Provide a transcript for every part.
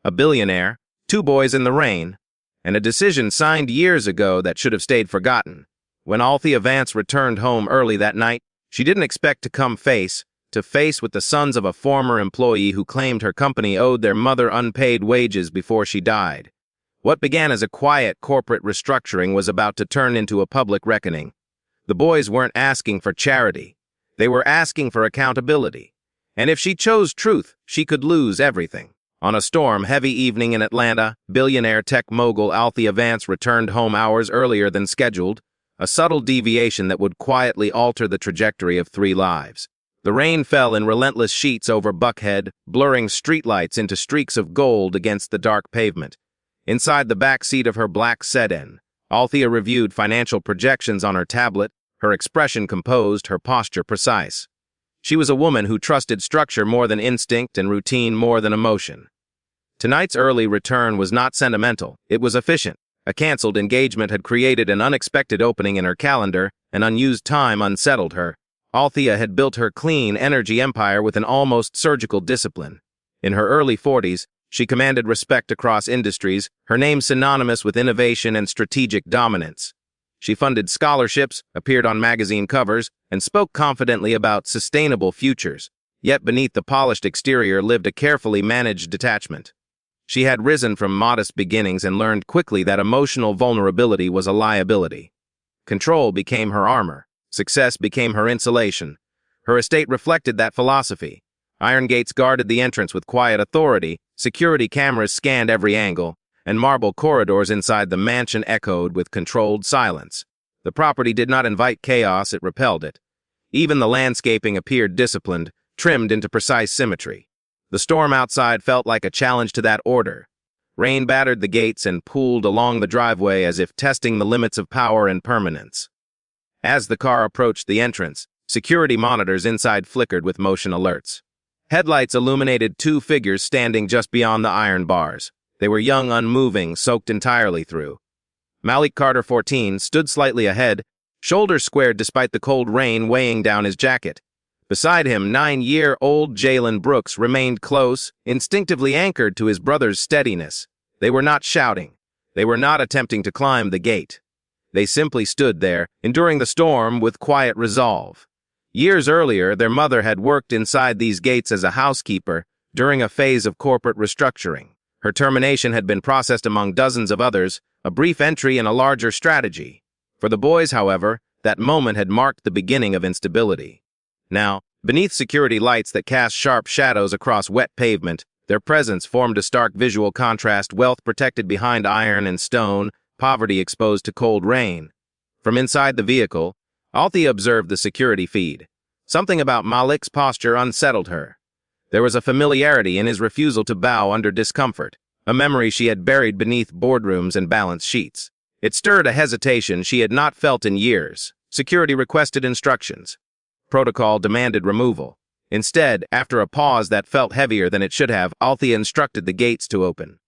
a billionaire, two boys in the rain, and a decision signed years ago that should have stayed forgotten. When Althea Vance returned home early that night, she didn't expect to come face to face with the sons of a former employee who claimed her company owed their mother unpaid wages before she died. What began as a quiet corporate restructuring was about to turn into a public reckoning. The boys weren't asking for charity. They were asking for accountability. And if she chose truth, she could lose everything. On a storm-heavy evening in Atlanta, billionaire tech mogul Althea Vance returned home hours earlier than scheduled, a subtle deviation that would quietly alter the trajectory of 3 lives. The rain fell in relentless sheets over Buckhead, blurring streetlights into streaks of gold against the dark pavement. Inside the back seat of her black sedan, Althea reviewed financial projections on her tablet, her expression composed, her posture precise. She was a woman who trusted structure more than instinct and routine more than emotion. Tonight's early return was not sentimental, it was efficient. A canceled engagement had created an unexpected opening in her calendar, and unused time unsettled her. Althea had built her clean energy empire with an almost surgical discipline. In her early 40s, she commanded respect across industries, her name synonymous with innovation and strategic dominance. She funded scholarships, appeared on magazine covers, and spoke confidently about sustainable futures. Yet beneath the polished exterior lived a carefully managed detachment. She had risen from modest beginnings and learned quickly that emotional vulnerability was a liability. Control became her armor. Success became her insulation. Her estate reflected that philosophy. Iron gates guarded the entrance with quiet authority, security cameras scanned every angle, and marble corridors inside the mansion echoed with controlled silence. The property did not invite chaos, it repelled it. Even the landscaping appeared disciplined, trimmed into precise symmetry. The storm outside felt like a challenge to that order. Rain battered the gates and pooled along the driveway as if testing the limits of power and permanence. As the car approached the entrance, security monitors inside flickered with motion alerts. Headlights illuminated 2 figures standing just beyond the iron bars. They were young, unmoving, soaked entirely through. Malik Carter, 14, stood slightly ahead, shoulders squared despite the cold rain weighing down his jacket. Beside him, 9-year-old Jalen Brooks remained close, instinctively anchored to his brother's steadiness. They were not shouting. They were not attempting to climb the gate. They simply stood there, enduring the storm with quiet resolve. Years earlier, their mother had worked inside these gates as a housekeeper during a phase of corporate restructuring. Her termination had been processed among dozens of others, a brief entry in a larger strategy. For the boys, however, that moment had marked the beginning of instability. Now, beneath security lights that cast sharp shadows across wet pavement, their presence formed a stark visual contrast: wealth protected behind iron and stone, poverty exposed to cold rain. From inside the vehicle, Althea observed the security feed. Something about Malik's posture unsettled her. There was a familiarity in his refusal to bow under discomfort, a memory she had buried beneath boardrooms and balance sheets. It stirred a hesitation she had not felt in years. Security requested instructions. Protocol demanded removal. Instead, after a pause that felt heavier than it should have, Althea instructed the gates to open.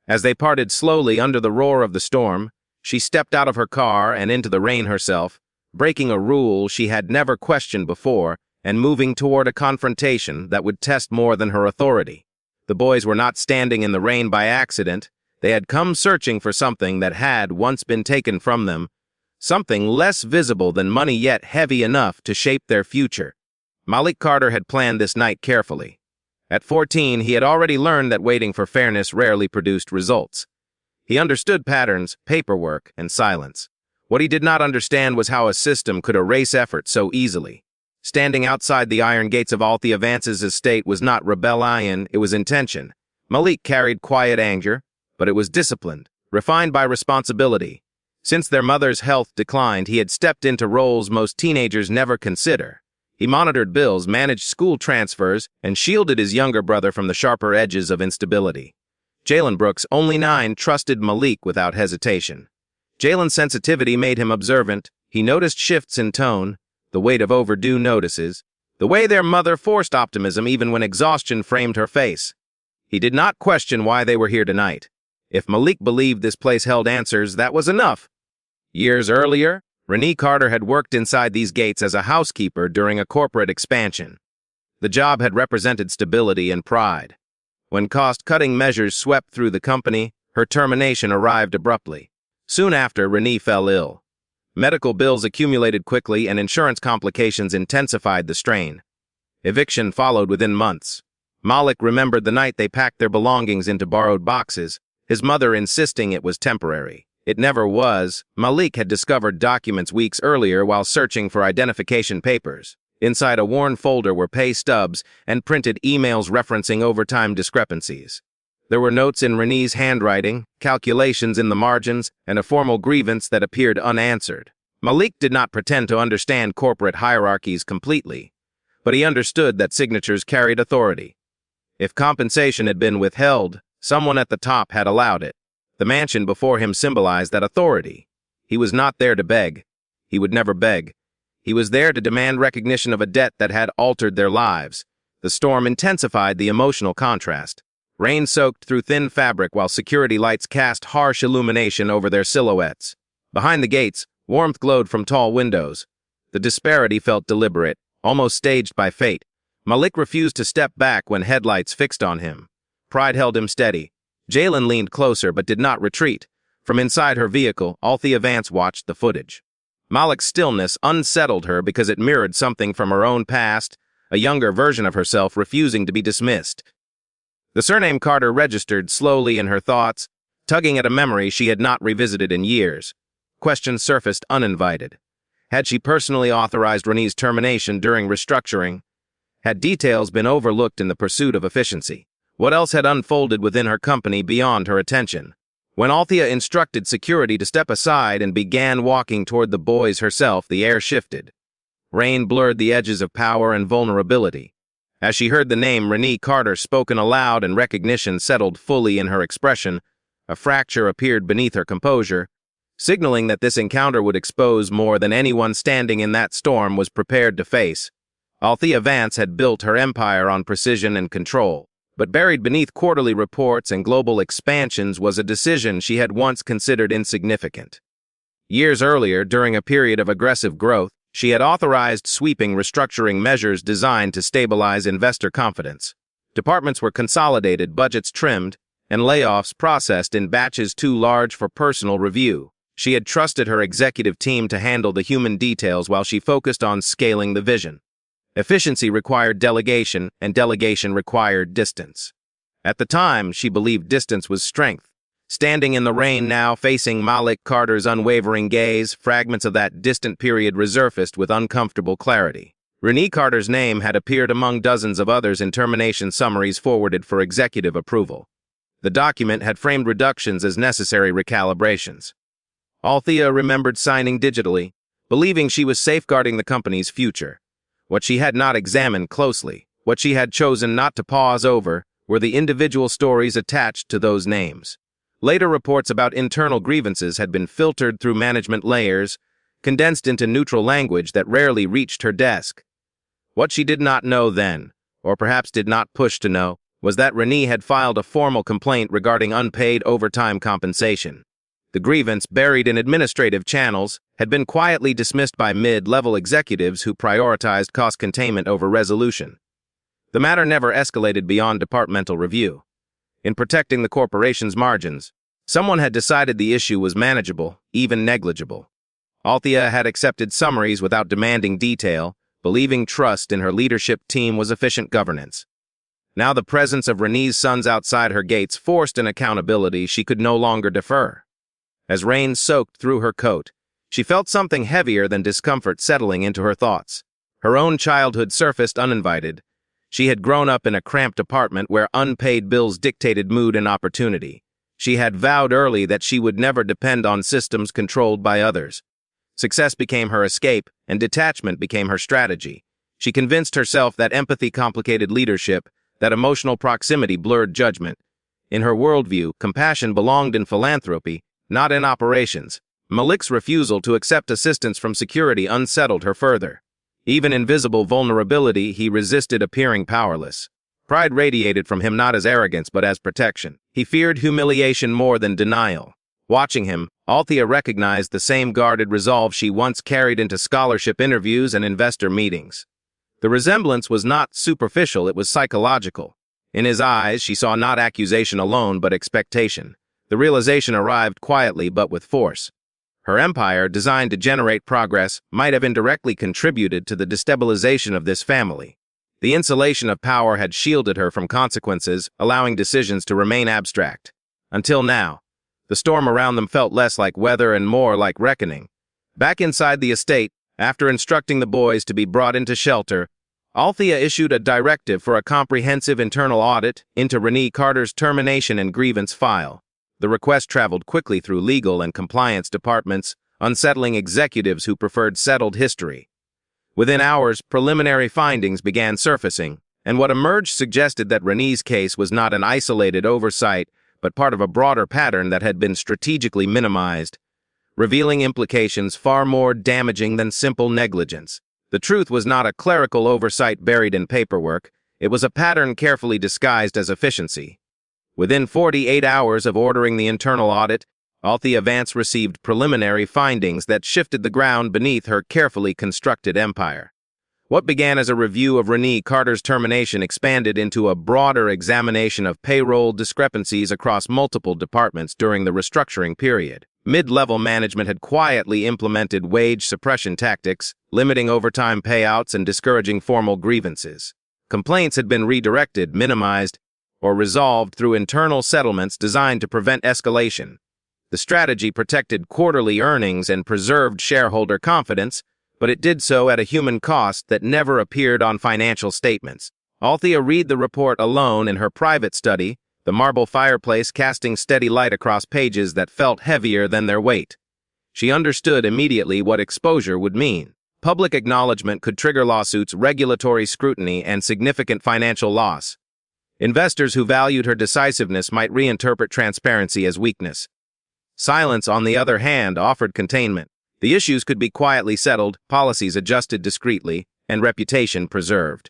As they parted slowly under the roar of the storm, she stepped out of her car and into the rain herself, breaking a rule she had never questioned before and moving toward a confrontation that would test more than her authority. The boys were not standing in the rain by accident. They had come searching for something that had once been taken from them, something less visible than money yet heavy enough to shape their future. Malik Carter had planned this night carefully. At 14, he had already learned that waiting for fairness rarely produced results. He understood patterns, paperwork, and silence. What he did not understand was how a system could erase effort so easily. Standing outside the iron gates of Althea Vance's estate was not rebellion, it was intention. Malik carried quiet anger, but it was disciplined, refined by responsibility. Since their mother's health declined, he had stepped into roles most teenagers never consider. He monitored bills, managed school transfers, and shielded his younger brother from the sharper edges of instability. Jalen Brooks, only 9, trusted Malik without hesitation. Jalen's sensitivity made him observant. He noticed shifts in tone, the weight of overdue notices, the way their mother forced optimism even when exhaustion framed her face. He did not question why they were here tonight. If Malik believed this place held answers, that was enough. Years earlier, Renee Carter had worked inside these gates as a housekeeper during a corporate expansion. The job had represented stability and pride. When cost-cutting measures swept through the company, her termination arrived abruptly. Soon after, Renee fell ill. Medical bills accumulated quickly and insurance complications intensified the strain. Eviction followed within months. Malik remembered the night they packed their belongings into borrowed boxes, his mother insisting it was temporary. It never was. Malik had discovered documents weeks earlier while searching for identification papers. Inside a worn folder were pay stubs and printed emails referencing overtime discrepancies. There were notes in Renee's handwriting, calculations in the margins, and a formal grievance that appeared unanswered. Malik did not pretend to understand corporate hierarchies completely, but he understood that signatures carried authority. If compensation had been withheld, someone at the top had allowed it. The mansion before him symbolized that authority. He was not there to beg. He would never beg. He was there to demand recognition of a debt that had altered their lives. The storm intensified the emotional contrast. Rain soaked through thin fabric while security lights cast harsh illumination over their silhouettes. Behind the gates, warmth glowed from tall windows. The disparity felt deliberate, almost staged by fate. Malik refused to step back when headlights fixed on him. Pride held him steady. Jalen leaned closer but did not retreat. From inside her vehicle, Althea Vance watched the footage. Malik's stillness unsettled her because it mirrored something from her own past, a younger version of herself refusing to be dismissed. The surname Carter registered slowly in her thoughts, tugging at a memory she had not revisited in years. Questions surfaced uninvited. Had she personally authorized Renee's termination during restructuring? Had details been overlooked in the pursuit of efficiency? What else had unfolded within her company beyond her attention? When Althea instructed security to step aside and began walking toward the boys herself, the air shifted. Rain blurred the edges of power and vulnerability. As she heard the name Renee Carter spoken aloud and recognition settled fully in her expression, a fracture appeared beneath her composure, signaling that this encounter would expose more than anyone standing in that storm was prepared to face. Althea Vance had built her empire on precision and control. But buried beneath quarterly reports and global expansions was a decision she had once considered insignificant. Years earlier, during a period of aggressive growth, she had authorized sweeping restructuring measures designed to stabilize investor confidence. Departments were consolidated, budgets trimmed, and layoffs processed in batches too large for personal review. She had trusted her executive team to handle the human details while she focused on scaling the vision. Efficiency required delegation, and delegation required distance. At the time, she believed distance was strength. Standing in the rain now, facing Malik Carter's unwavering gaze, fragments of that distant period resurfaced with uncomfortable clarity. Renee Carter's name had appeared among dozens of others in termination summaries forwarded for executive approval. The document had framed reductions as necessary recalibrations. Althea remembered signing digitally, believing she was safeguarding the company's future. What she had not examined closely, what she had chosen not to pause over, were the individual stories attached to those names. Later reports about internal grievances had been filtered through management layers, condensed into neutral language that rarely reached her desk. What she did not know then, or perhaps did not push to know, was that Renee had filed a formal complaint regarding unpaid overtime compensation. The grievance, buried in administrative channels, had been quietly dismissed by mid-level executives who prioritized cost containment over resolution. The matter never escalated beyond departmental review. In protecting the corporation's margins, someone had decided the issue was manageable, even negligible. Althea had accepted summaries without demanding detail, believing trust in her leadership team was efficient governance. Now the presence of Renee's sons outside her gates forced an accountability she could no longer defer. As rain soaked through her coat, she felt something heavier than discomfort settling into her thoughts. Her own childhood surfaced uninvited. She had grown up in a cramped apartment where unpaid bills dictated mood and opportunity. She had vowed early that she would never depend on systems controlled by others. Success became her escape, and detachment became her strategy. She convinced herself that empathy complicated leadership, that emotional proximity blurred judgment. In her worldview, compassion belonged in philanthropy, not in operations. Malik's refusal to accept assistance from security unsettled her further. Even in visible vulnerability, he resisted appearing powerless. Pride radiated from him not as arrogance but as protection. He feared humiliation more than denial. Watching him, Althea recognized the same guarded resolve she once carried into scholarship interviews and investor meetings. The resemblance was not superficial, it was psychological. In his eyes, she saw not accusation alone, but expectation. The realization arrived quietly but with force. Her empire, designed to generate progress, might have indirectly contributed to the destabilization of this family. The insulation of power had shielded her from consequences, allowing decisions to remain abstract. Until now, the storm around them felt less like weather and more like reckoning. Back inside the estate, after instructing the boys to be brought into shelter, Althea issued a directive for a comprehensive internal audit into Renee Carter's termination and grievance file. The request traveled quickly through legal and compliance departments, unsettling executives who preferred settled history. Within hours, preliminary findings began surfacing, and what emerged suggested that Renee's case was not an isolated oversight, but part of a broader pattern that had been strategically minimized, revealing implications far more damaging than simple negligence. The truth was not a clerical oversight buried in paperwork. It was a pattern carefully disguised as efficiency. Within 48 hours of ordering the internal audit, Althea Vance received preliminary findings that shifted the ground beneath her carefully constructed empire. What began as a review of Renee Carter's termination expanded into a broader examination of payroll discrepancies across multiple departments during the restructuring period. Mid-level management had quietly implemented wage suppression tactics, limiting overtime payouts and discouraging formal grievances. Complaints had been redirected, minimized, or resolved through internal settlements designed to prevent escalation. The strategy protected quarterly earnings and preserved shareholder confidence, but it did so at a human cost that never appeared on financial statements. Althea read the report alone in her private study, the marble fireplace casting steady light across pages that felt heavier than their weight. She understood immediately what exposure would mean. Public acknowledgement could trigger lawsuits, regulatory scrutiny, and significant financial loss. Investors who valued her decisiveness might reinterpret transparency as weakness. Silence, on the other hand, offered containment. The issues could be quietly settled, policies adjusted discreetly, and reputation preserved.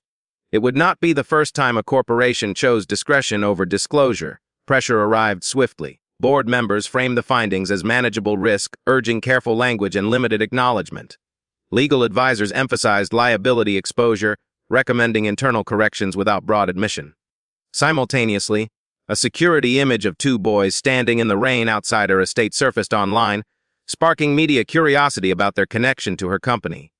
It would not be the first time a corporation chose discretion over disclosure. Pressure arrived swiftly. Board members framed the findings as manageable risk, urging careful language and limited acknowledgement. Legal advisors emphasized liability exposure, recommending internal corrections without broad admission. Simultaneously, a security image of two boys standing in the rain outside her estate surfaced online, sparking media curiosity about their connection to her company.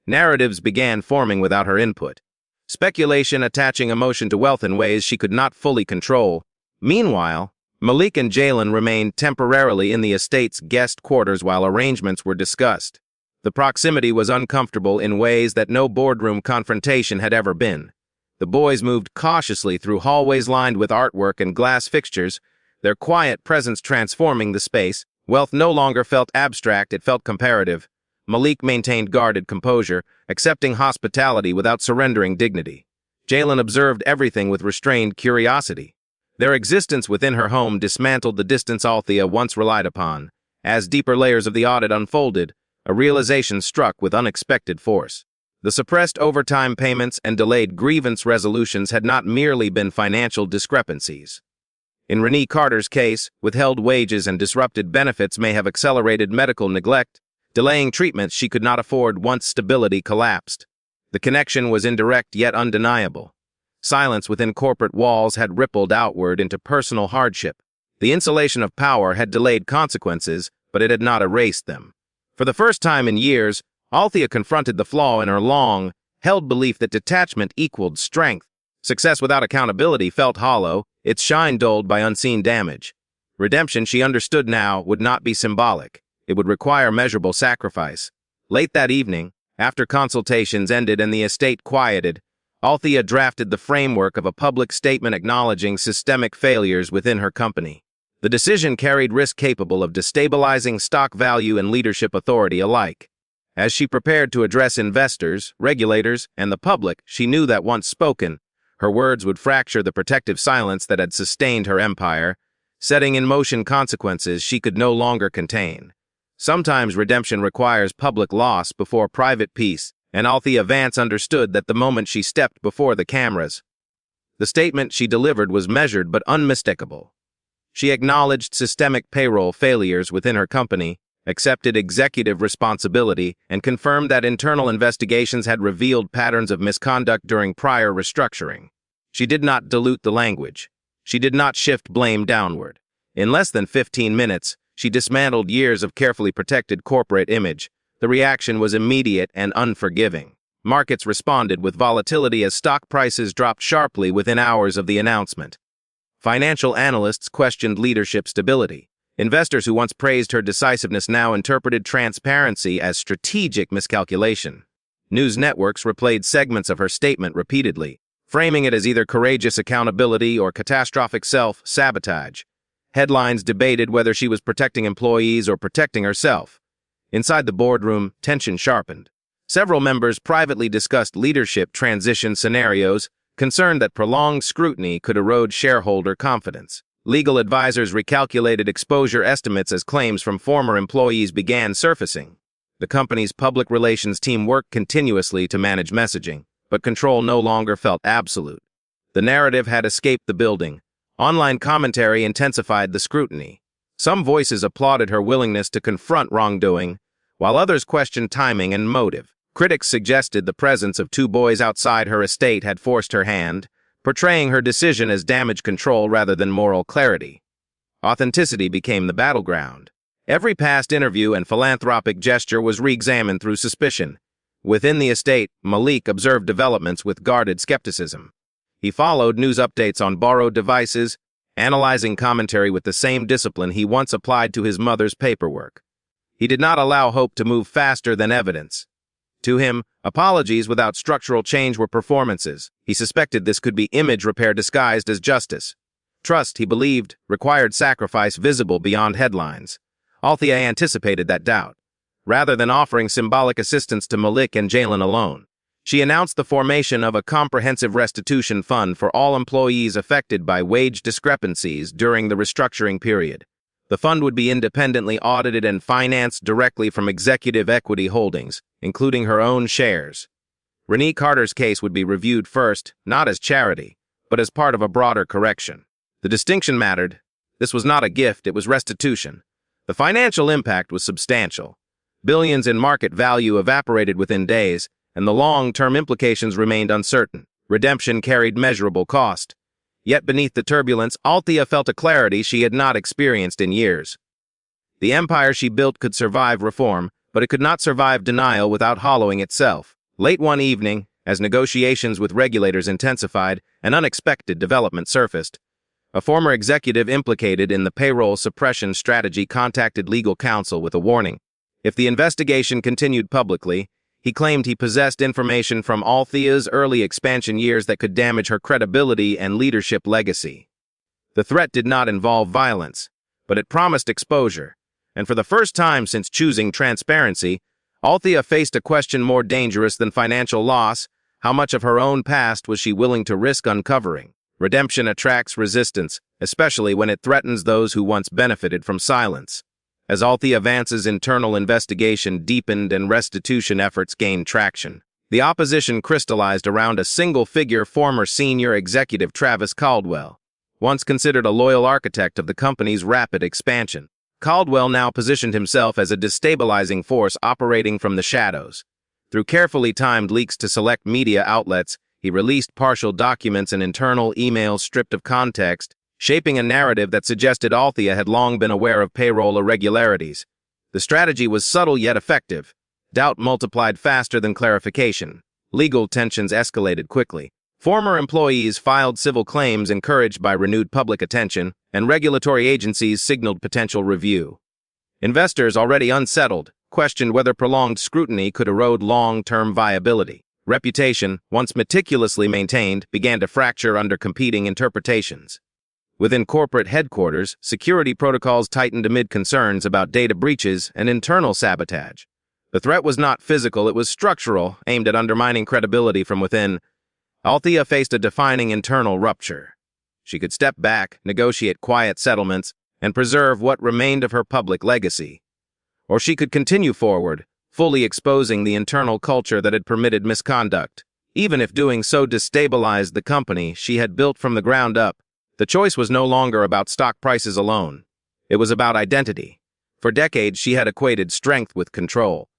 Narratives began forming without her input, speculation attaching emotion to wealth in ways she could not fully control. Meanwhile, Malik and Jalen remained temporarily in the estate's guest quarters while arrangements were discussed. The proximity was uncomfortable in ways that no boardroom confrontation had ever been. The boys moved cautiously through hallways lined with artwork and glass fixtures, their quiet presence transforming the space. Wealth no longer felt abstract, it felt comparative. Malik maintained guarded composure, accepting hospitality without surrendering dignity. Jalen observed everything with restrained curiosity. Their existence within her home dismantled the distance Althea once relied upon. As deeper layers of the audit unfolded, a realization struck with unexpected force. The suppressed overtime payments and delayed grievance resolutions had not merely been financial discrepancies. In Renee Carter's case, withheld wages and disrupted benefits may have accelerated medical neglect, delaying treatments she could not afford once stability collapsed. The connection was indirect yet undeniable. Silence within corporate walls had rippled outward into personal hardship. The insulation of power had delayed consequences, but it had not erased them. For the first time in years, Althea confronted the flaw in her long-held belief that detachment equaled strength. Success without accountability felt hollow, its shine dulled by unseen damage. Redemption, she understood now, would not be symbolic. It would require measurable sacrifice. Late that evening, after consultations ended and the estate quieted, Althea drafted the framework of a public statement acknowledging systemic failures within her company. The decision carried risk capable of destabilizing stock value and leadership authority alike. As she prepared to address investors, regulators, and the public, she knew that once spoken, her words would fracture the protective silence that had sustained her empire, setting in motion consequences she could no longer contain. Sometimes redemption requires public loss before private peace, and Althea Vance understood that the moment she stepped before the cameras. The statement she delivered was measured but unmistakable. She acknowledged systemic payroll failures within her company, accepted executive responsibility, and confirmed that internal investigations had revealed patterns of misconduct during prior restructuring. She did not dilute the language. She did not shift blame downward. In less than 15 minutes, she dismantled years of carefully protected corporate image. The reaction was immediate and unforgiving. Markets responded with volatility as stock prices dropped sharply within hours of the announcement. Financial analysts questioned leadership stability. Investors who once praised her decisiveness now interpreted transparency as strategic miscalculation. News networks replayed segments of her statement repeatedly, framing it as either courageous accountability or catastrophic self-sabotage. Headlines debated whether she was protecting employees or protecting herself. Inside the boardroom, tension sharpened. Several members privately discussed leadership transition scenarios, concerned that prolonged scrutiny could erode shareholder confidence. Legal advisors recalculated exposure estimates as claims from former employees began surfacing. The company's public relations team worked continuously to manage messaging, but control no longer felt absolute. The narrative had escaped the building. Online commentary intensified the scrutiny. Some voices applauded her willingness to confront wrongdoing, while others questioned timing and motive. Critics suggested the presence of two boys outside her estate had forced her hand, portraying her decision as damage control rather than moral clarity. Authenticity became the battleground. Every past interview and philanthropic gesture was re-examined through suspicion. Within the estate, Malik observed developments with guarded skepticism. He followed news updates on borrowed devices, analyzing commentary with the same discipline he once applied to his mother's paperwork. He did not allow hope to move faster than evidence. To him, apologies without structural change were performances. He suspected this could be image repair disguised as justice. Trust, he believed, required sacrifice visible beyond headlines. Althea anticipated that doubt. Rather than offering symbolic assistance to Malik and Jalen alone, she announced the formation of a comprehensive restitution fund for all employees affected by wage discrepancies during the restructuring period. The fund would be independently audited and financed directly from executive equity holdings, including her own shares. Renee Carter's case would be reviewed first, not as charity, but as part of a broader correction. The distinction mattered. This was not a gift, it was restitution. The financial impact was substantial. Billions in market value evaporated within days, and the long-term implications remained uncertain. Redemption carried measurable cost. Yet beneath the turbulence, Althea felt a clarity she had not experienced in years. The empire she built could survive reform, but it could not survive denial without hollowing itself. Late one evening, as negotiations with regulators intensified, an unexpected development surfaced. A former executive implicated in the payroll suppression strategy contacted legal counsel with a warning. If the investigation continued publicly, he claimed he possessed information from Althea's early expansion years that could damage her credibility and leadership legacy. The threat did not involve violence, but it promised exposure. And for the first time since choosing transparency, Althea faced a question more dangerous than financial loss: how much of her own past was she willing to risk uncovering? Redemption attracts resistance, especially when it threatens those who once benefited from silence. As Althea Vance's internal investigation deepened and restitution efforts gained traction, the opposition crystallized around a single figure: former senior executive Travis Caldwell. Once considered a loyal architect of the company's rapid expansion, Caldwell now positioned himself as a destabilizing force operating from the shadows. Through carefully timed leaks to select media outlets, he released partial documents and internal emails stripped of context, shaping a narrative that suggested Althea had long been aware of payroll irregularities. The strategy was subtle yet effective. Doubt multiplied faster than clarification. Legal tensions escalated quickly. Former employees filed civil claims encouraged by renewed public attention, and regulatory agencies signaled potential review. Investors, already unsettled, questioned whether prolonged scrutiny could erode long-term viability. Reputation, once meticulously maintained, began to fracture under competing interpretations. Within corporate headquarters, security protocols tightened amid concerns about data breaches and internal sabotage. The threat was not physical, it was structural, aimed at undermining credibility from within. Althea faced a defining internal rupture. She could step back, negotiate quiet settlements, and preserve what remained of her public legacy. Or she could continue forward, fully exposing the internal culture that had permitted misconduct. Even if doing so destabilized the company she had built from the ground up, the choice was no longer about stock prices alone. It was about identity. For decades, she had equated strength with control.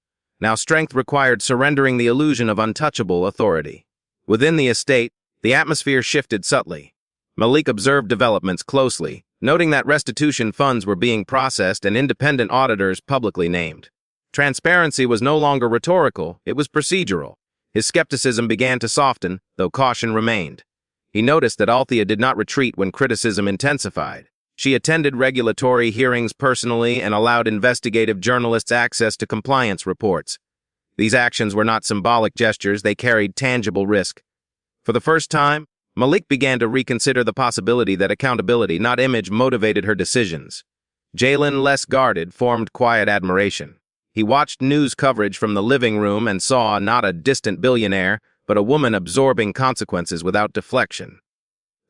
Now strength required surrendering the illusion of untouchable authority. Within the estate, The atmosphere shifted subtly. Malik observed developments closely, noting that restitution funds were being processed and independent auditors publicly named. Transparency was no longer rhetorical, it was procedural. His skepticism began to soften, though caution remained. He noticed that Althea did not retreat when criticism intensified. She attended regulatory hearings personally and allowed investigative journalists access to compliance reports. These actions were not symbolic gestures, they carried tangible risk. For the first time, Malik began to reconsider the possibility that accountability, not image, motivated her decisions. Jalen, less guarded, formed quiet admiration. He watched news coverage from the living room and saw not a distant billionaire, but a woman absorbing consequences without deflection.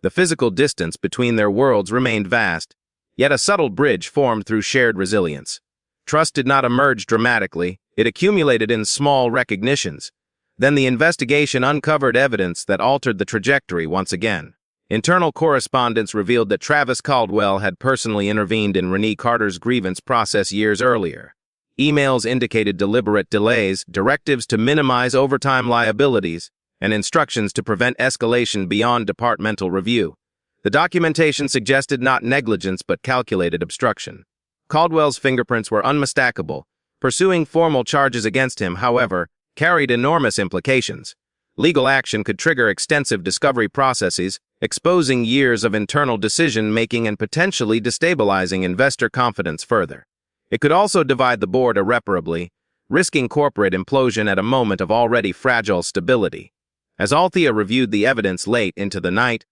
The physical distance between their worlds remained vast, yet a subtle bridge formed through shared resilience. Trust did not emerge dramatically, it accumulated in small recognitions. Then the investigation uncovered evidence that altered the trajectory once again. Internal correspondence revealed that Travis Caldwell had personally intervened in Renee Carter's grievance process years earlier. Emails indicated deliberate delays, directives to minimize overtime liabilities, and instructions to prevent escalation beyond departmental review. The documentation suggested not negligence but calculated obstruction. Caldwell's fingerprints were unmistakable. Pursuing formal charges against him, however, carried enormous implications. Legal action could trigger extensive discovery processes, exposing years of internal decision-making and potentially destabilizing investor confidence further. It could also divide the board irreparably, risking corporate implosion at a moment of already fragile stability. As Althea reviewed the evidence late into the night,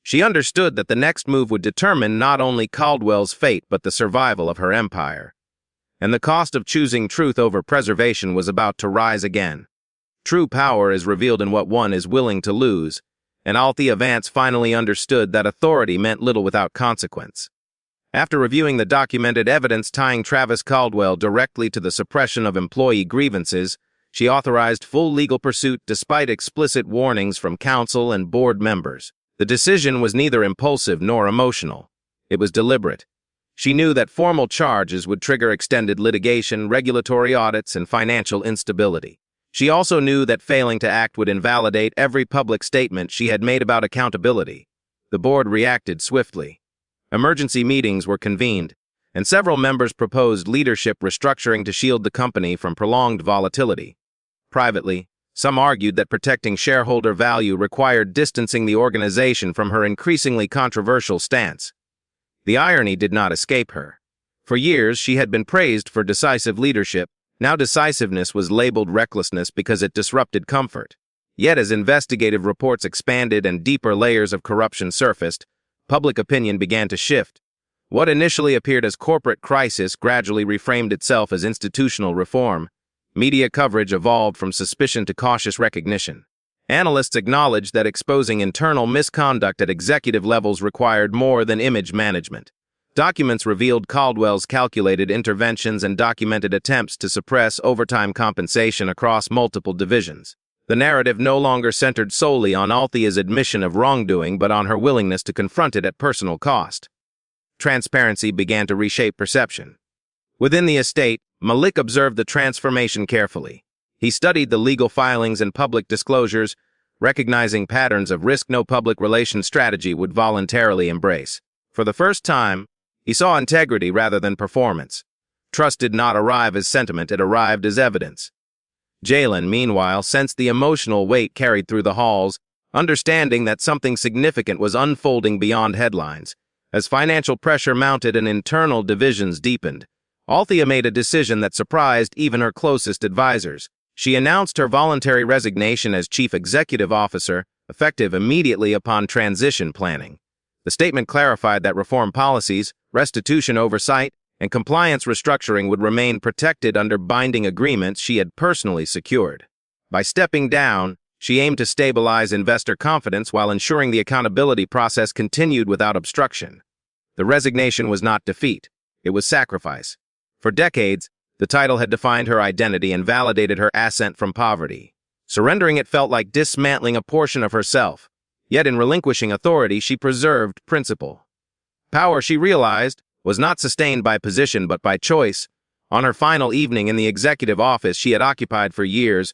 she understood that the next move would determine not only Caldwell's fate but the survival of her empire. And the cost of choosing truth over preservation was about to rise again. True power is revealed in what one is willing to lose, and Althea Vance finally understood that authority meant little without consequence. After reviewing the documented evidence tying Travis Caldwell directly to the suppression of employee grievances, she authorized full legal pursuit despite explicit warnings from council and board members. The decision was neither impulsive nor emotional. It was deliberate. She knew that formal charges would trigger extended litigation, regulatory audits, and financial instability. She also knew that failing to act would invalidate every public statement she had made about accountability. The board reacted swiftly. Emergency meetings were convened, and several members proposed leadership restructuring to shield the company from prolonged volatility. Privately, some argued that protecting shareholder value required distancing the organization from her increasingly controversial stance. The irony did not escape her. For years, she had been praised for decisive leadership. Now decisiveness was labeled recklessness because it disrupted comfort. Yet as investigative reports expanded and deeper layers of corruption surfaced, public opinion began to shift. What initially appeared as corporate crisis gradually reframed itself as institutional reform. Media coverage evolved from suspicion to cautious recognition. Analysts acknowledged that exposing internal misconduct at executive levels required more than image management. Documents revealed Caldwell's calculated interventions and documented attempts to suppress overtime compensation across multiple divisions. The narrative no longer centered solely on Althea's admission of wrongdoing but on her willingness to confront it at personal cost. Transparency began to reshape perception. Within the estate, Malik observed the transformation carefully. He studied the legal filings and public disclosures, recognizing patterns of risk no public relations strategy would voluntarily embrace. For the first time, he saw integrity rather than performance. Trust did not arrive as sentiment, it arrived as evidence. Jalen, meanwhile, sensed the emotional weight carried through the halls, understanding that something significant was unfolding beyond headlines. As financial pressure mounted and internal divisions deepened, Althea made a decision that surprised even her closest advisors. She announced her voluntary resignation as chief executive officer, effective immediately upon transition planning. The statement clarified that reform policies, restitution oversight, and compliance restructuring would remain protected under binding agreements she had personally secured. By stepping down, she aimed to stabilize investor confidence while ensuring the accountability process continued without obstruction. The resignation was not defeat, it was sacrifice. For decades, the title had defined her identity and validated her ascent from poverty. Surrendering it felt like dismantling a portion of herself. Yet in relinquishing authority, she preserved principle. Power, she realized, was not sustained by position but by choice. On her final evening in the executive office she had occupied for years,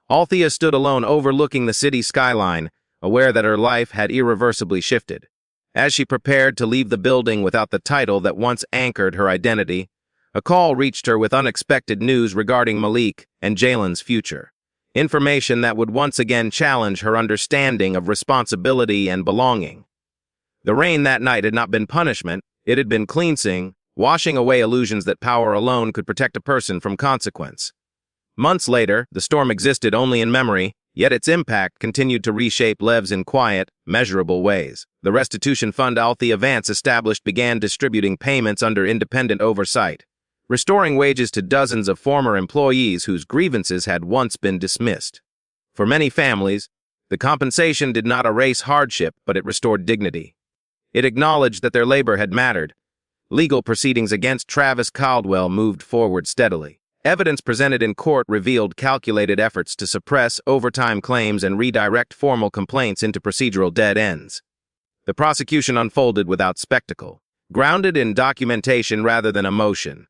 Althea stood alone overlooking the city skyline, aware that her life had irreversibly shifted. As she prepared to leave the building without the title that once anchored her identity, a call reached her with unexpected news regarding Malik and Jalen's future. Information that would once again challenge her understanding of responsibility and belonging. The rain that night had not been punishment, it had been cleansing, washing away illusions that power alone could protect a person from consequence. Months later, the storm existed only in memory, yet its impact continued to reshape lives in quiet, measurable ways. The restitution fund Althea Vance established began distributing payments under independent oversight, restoring wages to dozens of former employees whose grievances had once been dismissed. For many families, the compensation did not erase hardship, but it restored dignity. It acknowledged that their labor had mattered. Legal proceedings against Travis Caldwell moved forward steadily. Evidence presented in court revealed calculated efforts to suppress overtime claims and redirect formal complaints into procedural dead ends. The prosecution unfolded without spectacle, grounded in documentation rather than emotion.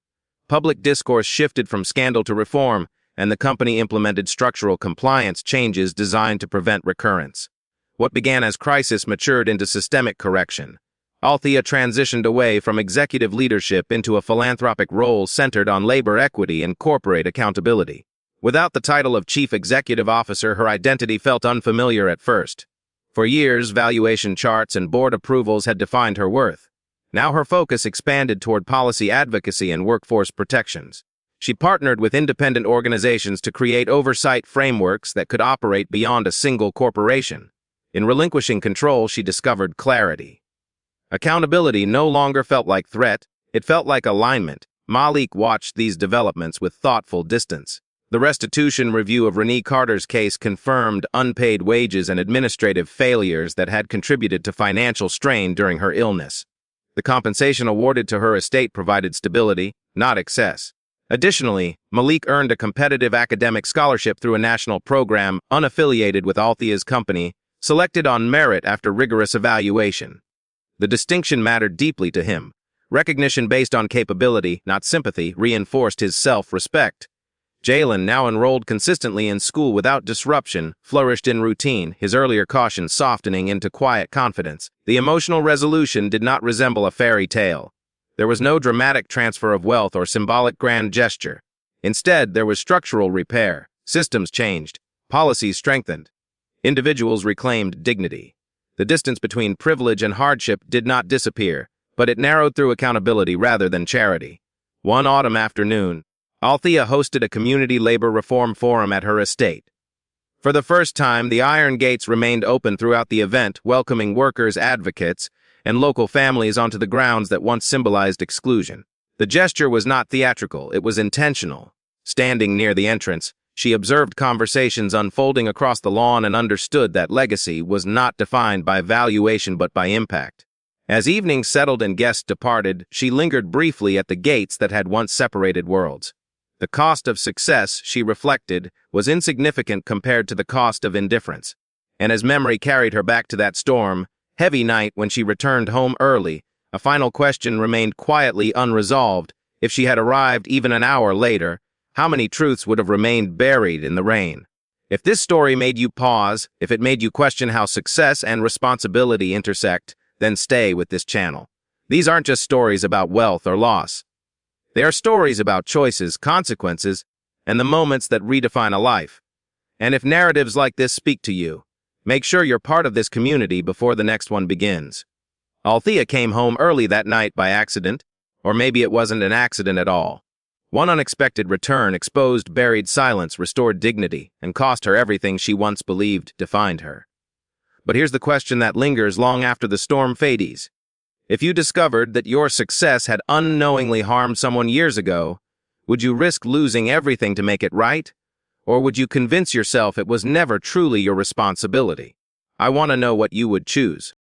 Public discourse shifted from scandal to reform, and the company implemented structural compliance changes designed to prevent recurrence. What began as crisis matured into systemic correction. Althea transitioned away from executive leadership into a philanthropic role centered on labor equity and corporate accountability. Without the title of Chief Executive Officer, her identity felt unfamiliar at first. For years, valuation charts and board approvals had defined her worth. Now her focus expanded toward policy advocacy and workforce protections. She partnered with independent organizations to create oversight frameworks that could operate beyond a single corporation. In relinquishing control, she discovered clarity. Accountability no longer felt like threat, it felt like alignment. Malik watched these developments with thoughtful distance. The restitution review of Renee Carter's case confirmed unpaid wages and administrative failures that had contributed to financial strain during her illness. The compensation awarded to her estate provided stability, not excess. Additionally, Malik earned a competitive academic scholarship through a national program unaffiliated with Althea's company, selected on merit after rigorous evaluation. The distinction mattered deeply to him. Recognition based on capability, not sympathy, reinforced his self-respect. Jalen, now enrolled consistently in school without disruption, flourished in routine, his earlier caution softening into quiet confidence. The emotional resolution did not resemble a fairy tale. There was no dramatic transfer of wealth or symbolic grand gesture. Instead, there was structural repair. Systems changed. Policies strengthened. Individuals reclaimed dignity. The distance between privilege and hardship did not disappear, but it narrowed through accountability rather than charity. One autumn afternoon, Althea hosted a community labor reform forum at her estate. For the first time, the iron gates remained open throughout the event, welcoming workers, advocates, and local families onto the grounds that once symbolized exclusion. The gesture was not theatrical, it was intentional. Standing near the entrance, she observed conversations unfolding across the lawn and understood that legacy was not defined by valuation but by impact. As evening settled and guests departed, she lingered briefly at the gates that had once separated worlds. The cost of success, she reflected, was insignificant compared to the cost of indifference. And as memory carried her back to that storm, heavy night when she returned home early, a final question remained quietly unresolved. If she had arrived even an hour later, how many truths would have remained buried in the rain? If this story made you pause, if it made you question how success and responsibility intersect, then stay with this channel. These aren't just stories about wealth or loss. They are stories about choices, consequences, and the moments that redefine a life. And if narratives like this speak to you, make sure you're part of this community before the next one begins. Althea came home early that night by accident, or maybe it wasn't an accident at all. One unexpected return exposed buried silence, restored dignity, and cost her everything she once believed defined her. But here's the question that lingers long after the storm fades. If you discovered that your success had unknowingly harmed someone years ago, would you risk losing everything to make it right? Or would you convince yourself it was never truly your responsibility? I want to know what you would choose.